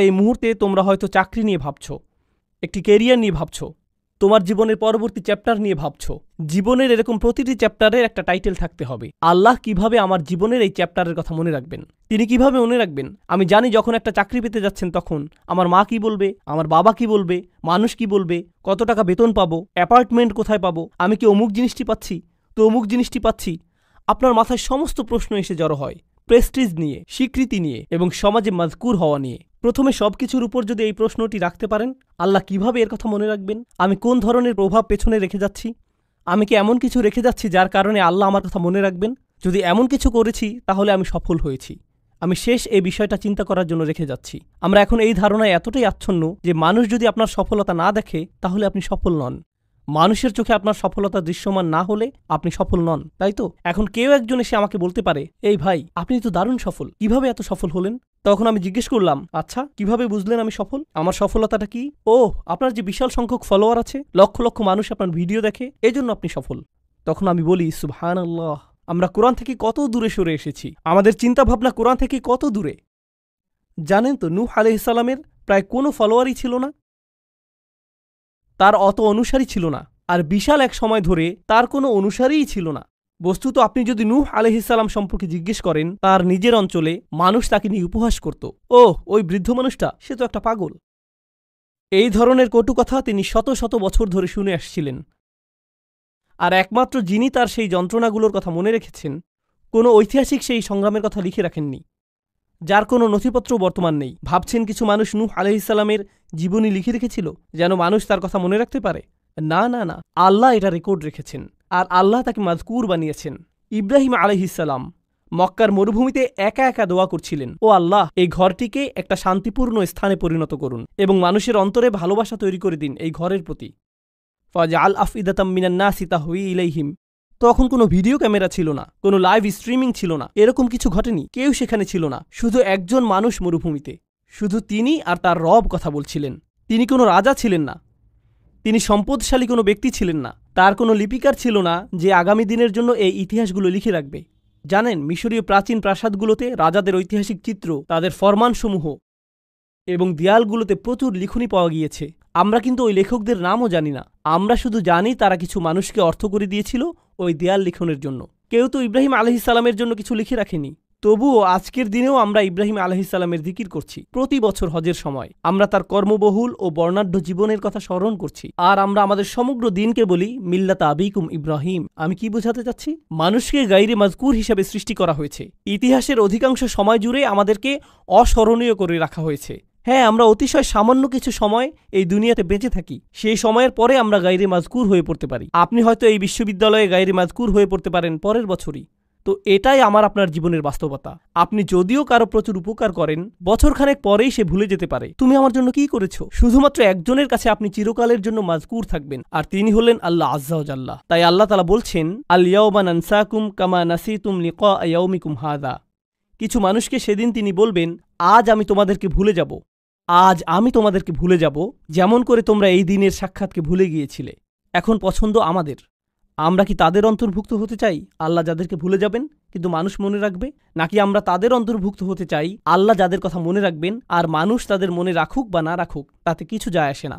এই মুহূর্তে তোমরা হয়তো চাকরি নিয়ে ভাবছ, একটি ক্যারিয়ার নিয়ে ভাবছ, তোমার জীবনের পরবর্তী চ্যাপ্টার নিয়ে ভাবছ। জীবনের এরকম প্রতিটি চ্যাপ্টারের একটা টাইটেল থাকতে হবে। আল্লাহ কিভাবে আমার জীবনের এই চ্যাপ্টারের কথা মনে রাখবেন? তিনি কিভাবে মনে রাখবেন? আমি জানি যখন একটা চাকরি পেতে যাচ্ছেন তখন আমার মা কি বলবে, আমার বাবা কি বলবে, মানুষ কি বলবে, কত টাকা বেতন পাবো, অ্যাপার্টমেন্ট কোথায় পাবো, আমি কি অমুক জিনিসটি পাচ্ছি, তো অমুক জিনিসটি পাচ্ছি। আপনার মাথায় সমস্ত প্রশ্ন এসে জড়ো হয় প্রেস্টিজ নিয়ে, স্বীকৃতি নিয়ে এবং সমাজে মাজকুর হওয়া নিয়ে। প্রথমে সবকিছুর উপর যদি এই প্রশ্নটি রাখতে পারেন, আল্লাহ কিভাবে এর কথা মনে রাখবেন? আমি কোন ধরনের প্রভাব পেছনে রেখে যাচ্ছি? আমি কি এমন কিছু রেখে যাচ্ছি যার কারণে আল্লাহ আমার কথা মনে রাখবেন? যদি এমন কিছু করেছি তাহলে আমি সফল হয়েছি। আমি শেষ এই বিষয়টা চিন্তা করার জন্য রেখে যাচ্ছি। আমরা এখন এই ধারণায় এতটাই আচ্ছন্ন যে মানুষ যদি আপনার সফলতা না দেখে তাহলে আপনি সফল নন। মানুষের চোখে আপনার সফলতা দৃশ্যমান না হলে আপনি সফল নন, তাই তো? এখন কেউ একজন এসে আমাকে বলতে পারে, এই ভাই আপনি তো দারুণ সফল, কিভাবে এত সফল হলেন? তখন আমি জিজ্ঞেস করলাম, আচ্ছা কিভাবে বুঝলেন আমি সফল? আমার সফলতাটা কি? ও, আপনার যে বিশাল সংখ্যক ফলোয়ার আছে, লক্ষ লক্ষ মানুষ আপনার ভিডিও দেখে, এজন্য আপনি সফল। তখন আমি বলি, সুবহানাল্লাহ, আমরা কোরআন থেকে কত দূরে সরে এসেছি, আমাদের চিন্তা ভাবনা কোরআন থেকে কত দূরে। জানেন তো, নূহ আলাইহিস সালামের প্রায় কোনো ফলোয়ারই ছিল না, তার অত অনুসারী ছিল না, আর বিশাল এক সময় ধরে তার কোনো অনুসারীই ছিল না। বস্তুত আপনি যদি নূহ আলাইহিস সালাম সম্পর্কে জিজ্ঞেস করেন, তার নিজের অঞ্চলে মানুষ তাকে নিয়ে উপহাস করত, ওই বৃদ্ধ মানুষটা, সে তো একটা পাগল। এই ধরনের কটু কথা তিনি শত শত বছর ধরে শুনে আসছিলেন। আর একমাত্র যিনি তার সেই যন্ত্রণাগুলোর কথা মনে রেখেছেন, কোনো ঐতিহাসিক সেই সংগ্রামের কথা লিখে রাখেননি, যার কোনো নথিপত্র বর্তমান নেই। ভাবছেন কিছু মানুষ নূহ আলাইহিস সালামের জীবনী লিখে রেখেছিল যেন মানুষ তার কথা মনে রাখতে পারে? না না না, আল্লাহ এটা রেকর্ড রেখেছেন, আর আল্লাহ তাকে মাজকুর বানিয়েছেন। ইব্রাহিম আলাইহিস সালাম মক্কার মরুভূমিতে একা একা দোয়া করছিলেন, ও আল্লাহ, এই ঘরটিকে একটা শান্তিপূর্ণ স্থানে পরিণত করুন এবং মানুষের অন্তরে ভালোবাসা তৈরি করে দিন এই ঘরের প্রতি। ফাজআল আফইদাতাম মিনান নাসি তাহওয়ি ইলাইহিম। তখন কোনো ভিডিও ক্যামেরা ছিল না, কোনো লাইভ স্ট্রিমিং ছিল না, এরকম কিছু ঘটেনি, কেউ সেখানে ছিল না, শুধু একজন মানুষ মরুভূমিতে, শুধু তিনি আর তার রব কথা বলছিলেন। তিনি কোনো রাজা ছিলেন না, তিনি সম্পদশালী কোনো ব্যক্তি ছিলেন না, তার কোনো লিপিকার ছিল না যে আগামী দিনের জন্য এই ইতিহাসগুলো লিখে রাখবে। জানেন, মিশরীয় প্রাচীন প্রাসাদগুলোতে রাজাদের ঐতিহাসিক চিত্র, তাদের ফরমানসমূহ এবং দেয়ালগুলোতে প্রচুর লিখনি পাওয়া গিয়েছে। আমরা কিন্তু ওই লেখকদের নামও জানি না, আমরা শুধু জানি তারা কিছু মানুষকে অর্থ করে দিয়েছিল ওই দেয়াল লিখনের জন্য। কেউ তো ইব্রাহিম আলাইহিস সালামের জন্য কিছু লিখে রাখেনি। তবুও আজকের দিনেও আমরা ইব্রাহিম আলাইহিস সালামের জিকির করছি। প্রতি বছর হজের সময় আমরা তার কর্মবহুল ও বর্ণাঢ্য জীবনের কথা স্মরণ করছি, আর আমরা আমাদের সমগ্র দিনকে বলি মিল্লাতা আবিকুম ইব্রাহিম। আমি কি বোঝাতে চাচ্ছি? মানুষকে গায়রে মাজকুর হিসেবে সৃষ্টি করা হয়েছে। ইতিহাসের অধিকাংশ সময় জুড়ে আমাদেরকে অস্মরণীয় করে রাখা হয়েছে। হ্যাঁ, আমরা অতিশয় সামান্য কিছু সময় এই দুনিয়াতে বেঁচে থাকি, সেই সময়ের পরে আমরা গায়রে মাজকুর হয়ে পড়তে পারি। আপনি হয়তো এই বিশ্ববিদ্যালয়ে গায়রে মাজকুর হয়ে পড়তে পারেন পরের বছরই। তো এটাই আমার আপনার জীবনের বাস্তবতা। আপনি যদিও কারো প্রচুর উপকার করেন, বছরখানেক পরেই সে ভুলে যেতে পারে তুমি আমার জন্য কি করেছো। শুধুমাত্র একজনের কাছে আপনি চিরকালের জন্য মাজকুর থাকবেন, আর তিনি হলেন আল্লাহ আজ্জা ওয়া জাল্লা। তাই আল্লাহ তাআলা বলছেন, আল ইয়াওমা নানসাকুম কামা নাসিতুম লিকা ইয়াউমিকুম হাযা। কিছু মানুষকে সেদিন তিনি বলবেন, আজ আমি তোমাদেরকে ভুলে যাব, আজ আমি তোমাদেরকে ভুলে যাব, যেমন করে তোমরা এই দিনের সাক্ষাৎকে ভুলে গিয়েছিলে। এখন পছন্দ আমাদের, আমরা কি তাদের অন্তর্ভুক্ত হতে চাই আল্লাহ যাদেরকে ভুলে যাবেন কিন্তু মানুষ মনে রাখবে, নাকি আমরা তাদের অন্তর্ভুক্ত হতে চাই আল্লাহ যাদের কথা মনে রাখবেন আর মানুষ তাদের মনে রাখুক বা না রাখুক তাতে কিছু যায় আসে না।